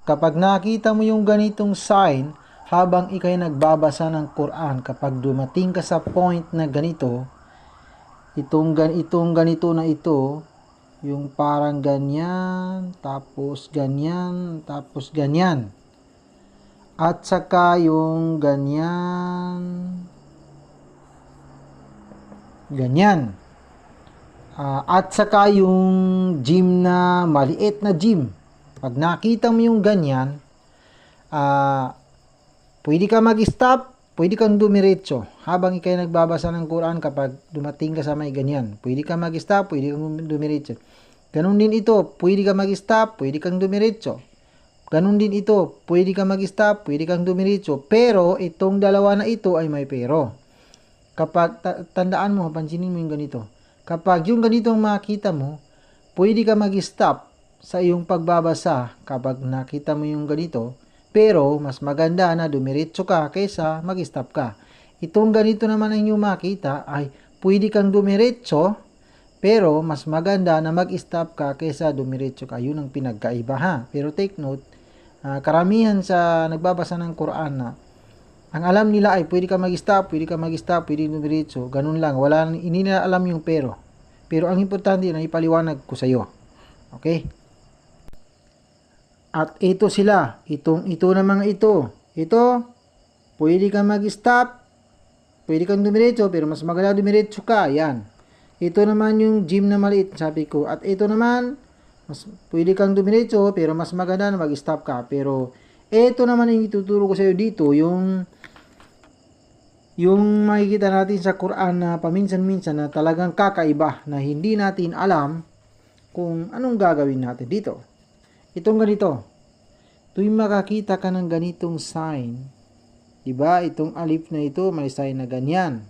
Kapag nakita mo yung ganitong sign, habang ikay nagbabasa ng Quran, kapag dumating ka sa point na ganito, itong ganito na ito, yung parang ganyan, tapos ganyan, tapos ganyan. At saka yung ganyan, ganyan. At saka yung gym na maliit na gym. Pag nakita mo yung ganyan, pwede ka mag-stop, pwede kang dumiretso. Habang ikay nagbabasa ng Quran, kapag dumating ka sa may ganyan, pwede ka mag-stop, pwede kang dumiretso. Ganun din ito, pwede ka mag-stop, pwede kang dumiretso. Ganun din ito, pwede ka mag-stop, pwede kang dumiretso. Pero itong dalawa na ito ay may pero. Kapag tandaan mo, pansinin mo yung ganito. Kapag yung ganito ang makita mo, pwede ka mag-stop sa iyong pagbabasa kapag nakita mo yung ganito. Pero mas maganda na dumiretso ka kaysa mag-stop ka. Itong ganito naman ang iyong makita ay pwede kang dumiretso, pero mas maganda na mag-stop ka kaysa dumiretso ka. Yun ang pinagkaiba, ha. Pero take note, karamihan sa nagbabasa ng Quran na ang alam nila ay pwede ka mag-stop, pwede ka mag-stop, pwede dumiretso. Ganun lang. Hindi nila alam yung pero. Pero ang importante na ipaliwanag ko sa iyo. Okay? At ito sila. Ito na mga ito. Ito, pwede ka mag-stop, pwede kang dumiretso, pero mas maganda dumiretso ka. Yan. Ito naman yung gym na maliit, sabi ko. At ito naman, pwede kang dumiretso, pero mas maganda na mag-stop ka. Pero ito naman yung ituturo ko sa iyo dito, yung makikita natin sa Quran na paminsan-minsan na talagang kakaiba, na hindi natin alam kung anong gagawin natin dito. Itong ganito, tuwing makakita ka ng ganitong sign, diba, itong alif na ito may sign na ganyan.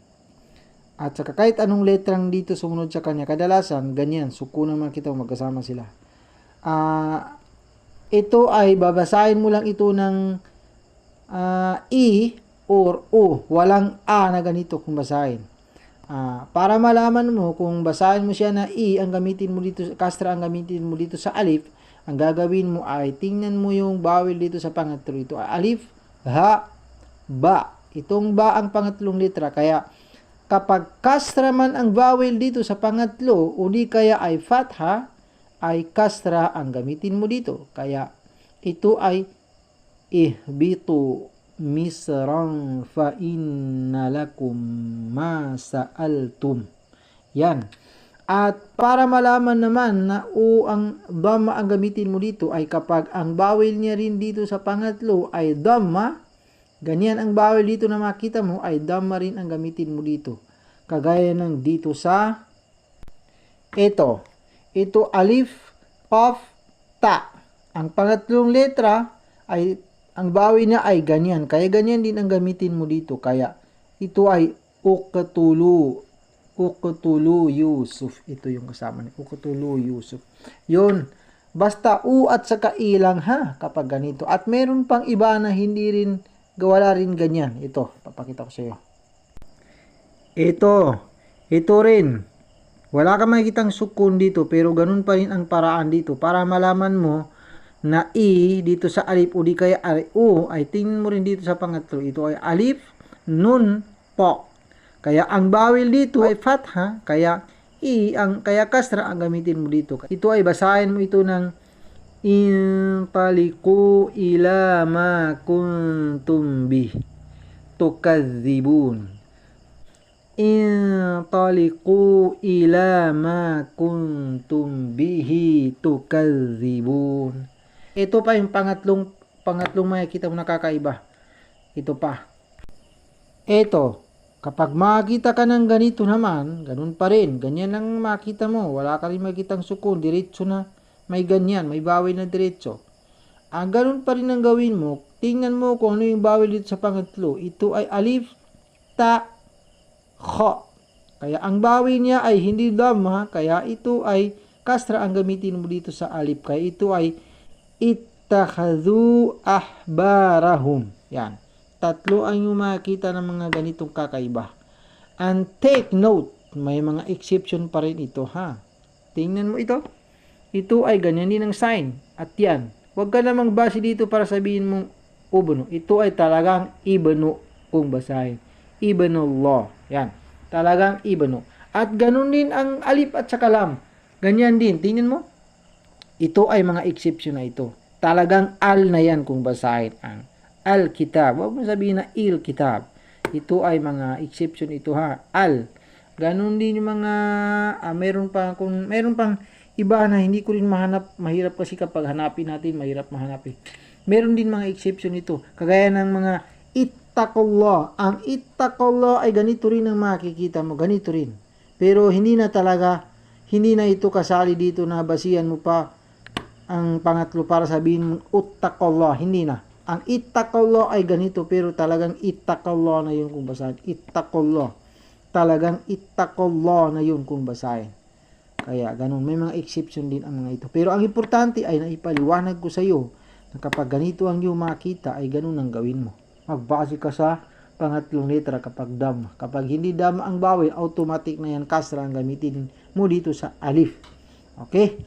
At saka kahit anong letrang dito sumunod sa kanya, kadalasan ganyan, sukunan makita mo, magkasama sila. Ito ay babasahin mo lang ito ng I or O, walang A na ganito kung basahin. Para malaman mo kung basahin mo siya na I, ang gamitin mo dito, kasra ang gamitin mo dito sa alif, ang gagawin mo ay tingnan mo yung vowel dito sa pangatlo. Ito ay alif, ha, ba. Itong ba ang pangatlong letra, kaya kapag kasra man ang vowel dito sa pangatlo, o di kaya ay fatha, ay kasra ang gamitin mo dito. Kaya ito ay ihbitu misran fa inna lakum ma sa'altum. Yan. At para malaman naman na o ang dhamma ang gamitin mo dito ay kapag ang vowel niya rin dito sa pangatlo ay dhamma, ganyan ang vowel dito na makita mo ay dhamma rin ang gamitin mo dito. Kagaya ng dito sa ito. Ito alif, qaf, ta. Ang pangatlong letra ay ang vowel niya ay ganyan. Kaya ganyan din ang gamitin mo dito. Kaya ito ay uqtulu. Uqtulu Yusuf. Ito yung kasama ni Uqtulu Yusuf. Yun. Basta u at saka ilang, ha, kapag ganito. At meron pang iba na hindi rin, wala rin ganyan. Ito, papakita ko sa iyo. Ito rin. Wala ka makikitang sukun dito, pero ganun pa rin ang paraan dito. Para malaman mo na I dito sa alif o di kaya U, ay tingnan mo rin dito sa pangatlo. Ito ay alif, nun, po. Kaya ang vowel dito ay fatha, kaya kaya kasra ang gamitin mo dito. Ito ay basahin mo ito ng intaliqu ila ma kuntum bih tukadzibun. Intaliqu ila ma kuntum bihi tukadzibun. Ito pa yung pangatlong makikita mo nakakaiba. Ito pa. Ito, kapag makita ka ng ganito naman, ganun pa rin. Ganyan lang makita mo. Wala ka rin makitang sukun. Diretso na. May ganyan. May bawel na diretso. Ang ganun pa rin ang gawin mo. Tingnan mo kung ano yung bawel dito sa pangatlo. Ito ay alif, ta, kha. Kaya ang bawel niya ay hindi dhamma. Kaya ito ay kasra ang gamitin mo dito sa alif. Kaya ito ay ittakhadhu ahbarahum. Yan. Tatlo ang yung makita ng mga ganitong kakaiba. And take note, may mga exception pa rin ito, ha. Tingnan mo ito. Ito ay ganyan din ang sign. At yan, Huwag ka namang base dito para sabihin mong ubnu. Ito ay talagang ibnu kung basahin. Ibnullah. Yan. Talagang ibnu. At ganun din ang alif at saka lam. Ganyan din. Tingnan mo. Ito ay mga exception na ito. Talagang al na yan kung basahin ang al-kitab. Huwag mo sabihin na il-kitab. Ito ay mga exception ito ha. Al. Ganun din yung mga meron pang iba na hindi ko rin mahanap. Mahirap kasi kapag hanapin natin, mahirap mahanapin. Meron din mga exception ito. Kagaya ng mga ittaqullah. Ang ittaqullah ay ganito rin ang makikita mo. Ganito rin. Pero hindi na ito kasali dito na basihan mo pa ang pangatlo para sabihin mo uttaqullah. Hindi na. Ang ittaqullah ay ganito pero talagang ittaqullah na yun kung basahin. Ittaqullah. Talagang ittaqullah na yun kung basahin. Kaya ganun, may mga exception din ang mga ito. Pero ang importante ay naipaliwanag ko sa iyo na kapag ganito ang iyong makita ay ganun ang gawin mo. Magbase ka sa pangatlong letra kapag dam. Kapag hindi dam ang bawel, automatic na yan kasra ang gamitin mo dito sa alif. Okay?